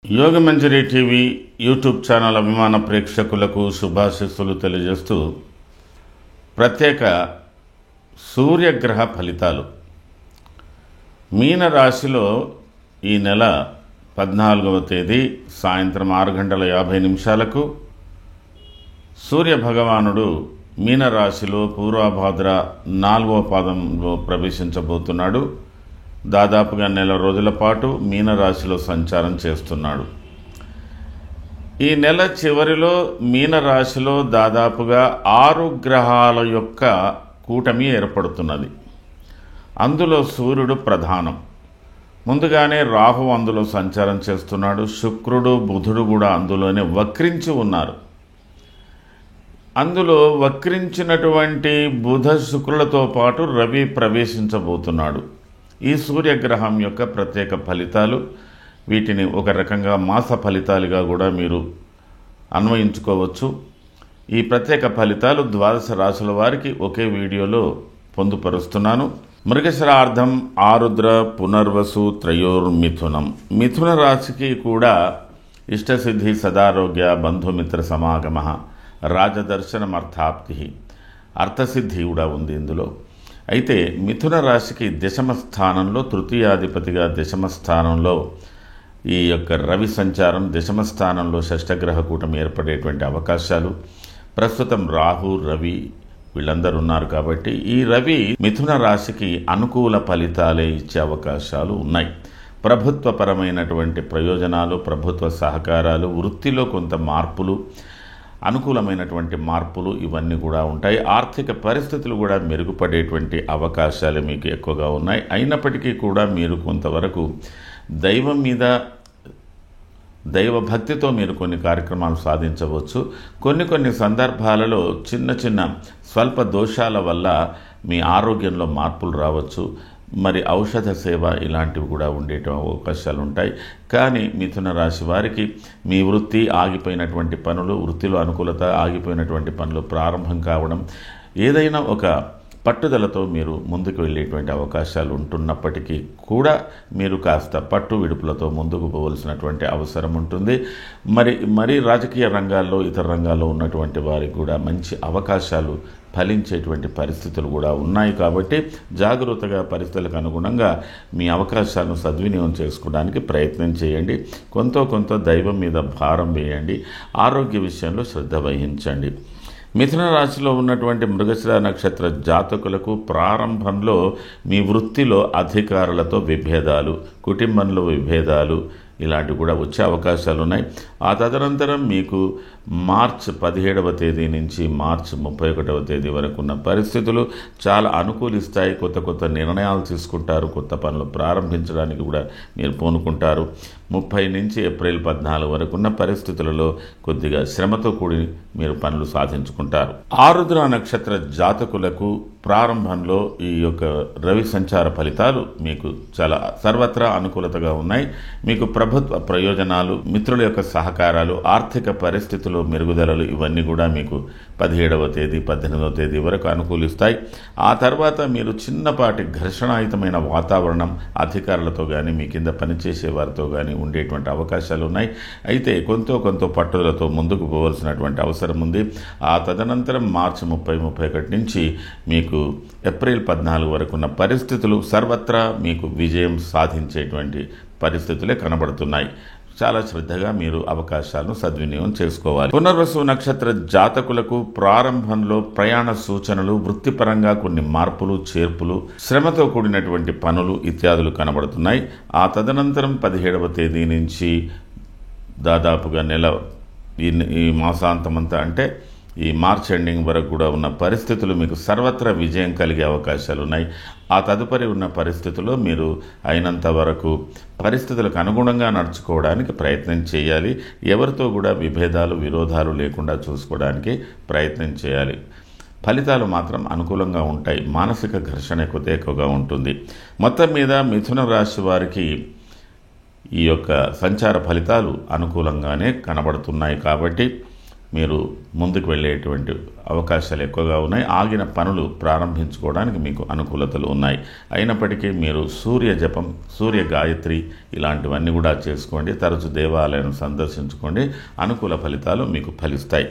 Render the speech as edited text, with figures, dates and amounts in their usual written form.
Yogamanjari TV YouTube channel అభిమాన ప్రేక్షకులకు శుభాశీస్సులు తెలియజేస్తూ ప్రత్యేక సూర్యగ్రహ ఫలితాలు మీన రాశిలో ఈ నెల 14వ తేదీ సాయంత్రం 6:50 సూర్య భగవానుడు మీన రాశిలో పూర్వభాద్ర 4వ పాదంలో ప్రవేశించబోతున్నాడు. దాదాపుగా నెల రోజుల పాటు మీనరాశిలో సంచారం చేస్తున్నాడు. ఈ నెల చివరిలో మీనరాశిలో దాదాపుగా 6 గ్రహాల యొక్క కూటమి ఏర్పడుతున్నది. అందులో సూర్యుడు ప్రధానం. ముందుగానే రాహు అందులో సంచారం చేస్తున్నాడు. శుక్రుడు బుధుడు కూడా అందులోనే వక్రించి ఉన్నారు. అందులో వక్రించినటువంటి బుధ శుక్రులతో పాటు రవి ప్రవేశించబోతున్నాడు. ఈ సూర్యగ్రహం యొక్క ప్రత్యేక ఫలితాలు, వీటిని ఒక రకంగా మాస ఫలితాలుగా కూడా మీరు అన్వయించుకోవచ్చు. ఈ ప్రత్యేక ఫలితాలు 12 రాశుల వారికి ఒకే వీడియోలో పొందుపరుస్తున్నాను. మృగశిరార్థం, ఆరుద్ర, పునర్వసు, త్రయోర్మిథునం. మిథున రాశికి కూడా ఇష్టసిద్ధి, సదారోగ్య, బంధుమిత్ర సమాగమ, రాజదర్శనమర్థాప్తి, అర్థసిద్ధి కూడా ఉంది ఇందులో. అయితే మిథున రాశికి దశమ స్థానంలో, తృతీయాధిపతిగా దశమ స్థానంలో ఈ యొక్క రవి సంచారం, దశమ స్థానంలో షష్టగ్రహ కూటమి ఏర్పడేటువంటి అవకాశాలు. ప్రస్తుతం రాహు, రవి వీళ్ళందరూ ఉన్నారు కాబట్టి ఈ రవి మిథున రాశికి అనుకూల ఫలితాలే ఇచ్చే అవకాశాలు ఉన్నాయి. ప్రభుత్వపరమైనటువంటి ప్రయోజనాలు, ప్రభుత్వ సహకారాలు, వృత్తిలో కొంత మార్పులు, అనుకూలమైనటువంటి మార్పులు ఇవన్నీ కూడా ఉంటాయి. ఆర్థిక పరిస్థితులు కూడా మెరుగుపడేటువంటి అవకాశాలు మీకు ఎక్కువగా ఉన్నాయి. అయినప్పటికీ కూడా మీరు కొంతవరకు దైవం మీద దైవభక్తితో మీరు కొన్ని కార్యక్రమాలు సాధించవచ్చు. కొన్ని సందర్భాలలో చిన్న స్వల్ప దోషాల వల్ల మీ ఆరోగ్యంలో మార్పులు రావచ్చు. మరి ఔషధ సేవ ఇలాంటివి కూడా ఉండేట అవకాశాలు ఉంటాయి. కానీ మిథున రాశి వారికి మీ వృత్తి ఆగిపోయినటువంటి పనులు, వృత్తిలో అనుకూలత, ఆగిపోయినటువంటి పనులు ప్రారంభం కావడం, ఏదైనా ఒక పట్టుదలతో మీరు ముందుకు వెళ్ళేటువంటి అవకాశాలు ఉంటున్నప్పటికీ కూడా మీరు కాస్త పట్టు విడుపులతో ముందుకు పోవలసినటువంటి అవసరం ఉంటుంది. మరి రాజకీయ రంగాల్లో, ఇతర రంగాల్లో ఉన్నటువంటి వారికి కూడా మంచి అవకాశాలు ఫలించేటువంటి పరిస్థితులు కూడా ఉన్నాయి. కాబట్టి జాగ్రత్తగా పరిస్థితులకు అనుగుణంగా మీ అవకాశాలను సద్వినియోగం చేసుకోవడానికి ప్రయత్నం చేయండి. కొంత దైవం మీద భారం వేయండి. ఆరోగ్య విషయంలో శ్రద్ధ వహించండి. మిథున రాశిలో ఉన్నటువంటి మృగశిర నక్షత్ర జాతకులకు ప్రారంభంలో మీ వృత్తిలో అధికారులతో విభేదాలు, కుటుంబంలో విభేదాలు ఇలాంటివి కూడా వచ్చే అవకాశాలు ఉన్నాయి. ఆ తదనంతరం మీకు మార్చి 17వ తేదీ నుంచి మార్చి 31వ తేదీ వరకు ఉన్న పరిస్థితులు చాలా అనుకూలిస్తాయి. కొత్త నిర్ణయాలు తీసుకుంటారు. కొత్త పనులు ప్రారంభించడానికి కూడా మీరు పూనుకుంటారు. 30 నుంచి ఏప్రిల్ 14 వరకు ఉన్న పరిస్థితులలో కొద్దిగా శ్రమతో కూడి మీరు పనులు సాధించుకుంటారు. ఆరుద్ర నక్షత్ర జాతకులకు ప్రారంభంలో ఈ యొక్క రవి సంచార ఫలితాలు మీకు చాలా సర్వత్రా అనుకూలతగా ఉన్నాయి. మీకు ప్రభుత్వ ప్రయోజనాలు, మిత్రుల యొక్క సహకారాలు, ఆర్థిక పరిస్థితులు మెరుగుదలలు ఇవన్నీ కూడా మీకు 17వ తేదీ 18వ తేదీ వరకు అనుకూలిస్తాయి. ఆ తర్వాత మీరు చిన్నపాటి ఘర్షణాయుతమైన వాతావరణం అధికారులతో కానీ, మీ కింద పనిచేసే వారితో కానీ ఉండేటువంటి అవకాశాలు ఉన్నాయి. అయితే కొంత పట్టుదలతో ముందుకు పోవలసినటువంటి అవసరం ఉంది. ఆ తదనంతరం మార్చి 30-31 నుంచి మీకు ఏప్రిల్ 14 వరకు ఉన్న పరిస్థితులు సర్వత్రా మీకు విజయం సాధించేటువంటి పరిస్థితులే కనబడుతున్నాయి. చాలా శ్రద్ధగా మీరు అవకాశాలను సద్వినియోగం చేసుకోవాలి. పునర్వసు నక్షత్ర జాతకులకు ప్రారంభంలో ప్రయాణ సూచనలు, వృత్తిపరంగా కొన్ని మార్పులు, చేర్పులు, శ్రమతో కూడినటువంటి పనులు ఇత్యాదులు కనబడుతున్నాయి. ఆ తదనంతరం 17వ తేదీ నుంచి దాదాపుగా నెల ఈ మాసాంతమంతా అంటే ఈ మార్చ్ ఎండింగ్ వరకు కూడా ఉన్న పరిస్థితులు మీకు సర్వత్రా విజయం కలిగే అవకాశాలు ఉన్నాయి. ఆ తదుపరి ఉన్న పరిస్థితుల్లో మీరు అయినంత వరకు పరిస్థితులకు అనుగుణంగా నడుచుకోవడానికి ప్రయత్నం చేయాలి. ఎవరితో కూడా విభేదాలు, విరోధాలు లేకుండా చూసుకోవడానికి ప్రయత్నం చేయాలి. ఫలితాలు మాత్రం అనుకూలంగా ఉంటాయి. మానసిక ఘర్షణ ఎక్కువగా ఉంటుంది. మొత్తం మీద మిథున రాశి వారికి ఈ యొక్క సంచార ఫలితాలు అనుకూలంగానే కనబడుతున్నాయి. కాబట్టి మీరు ముందుకు వెళ్ళేటువంటి అవకాశాలు ఎక్కువగా ఉన్నాయి. ఆగిన పనులు ప్రారంభించుకోవడానికి మీకు అనుకూలతలు ఉన్నాయి. అయినప్పటికీ మీరు సూర్య జపం, సూర్య గాయత్రి ఇలాంటివన్నీ కూడా చేసుకోండి. తరచు దేవాలయం సందర్శించుకోండి. అనుకూల ఫలితాలు మీకు ఫలిస్తాయి.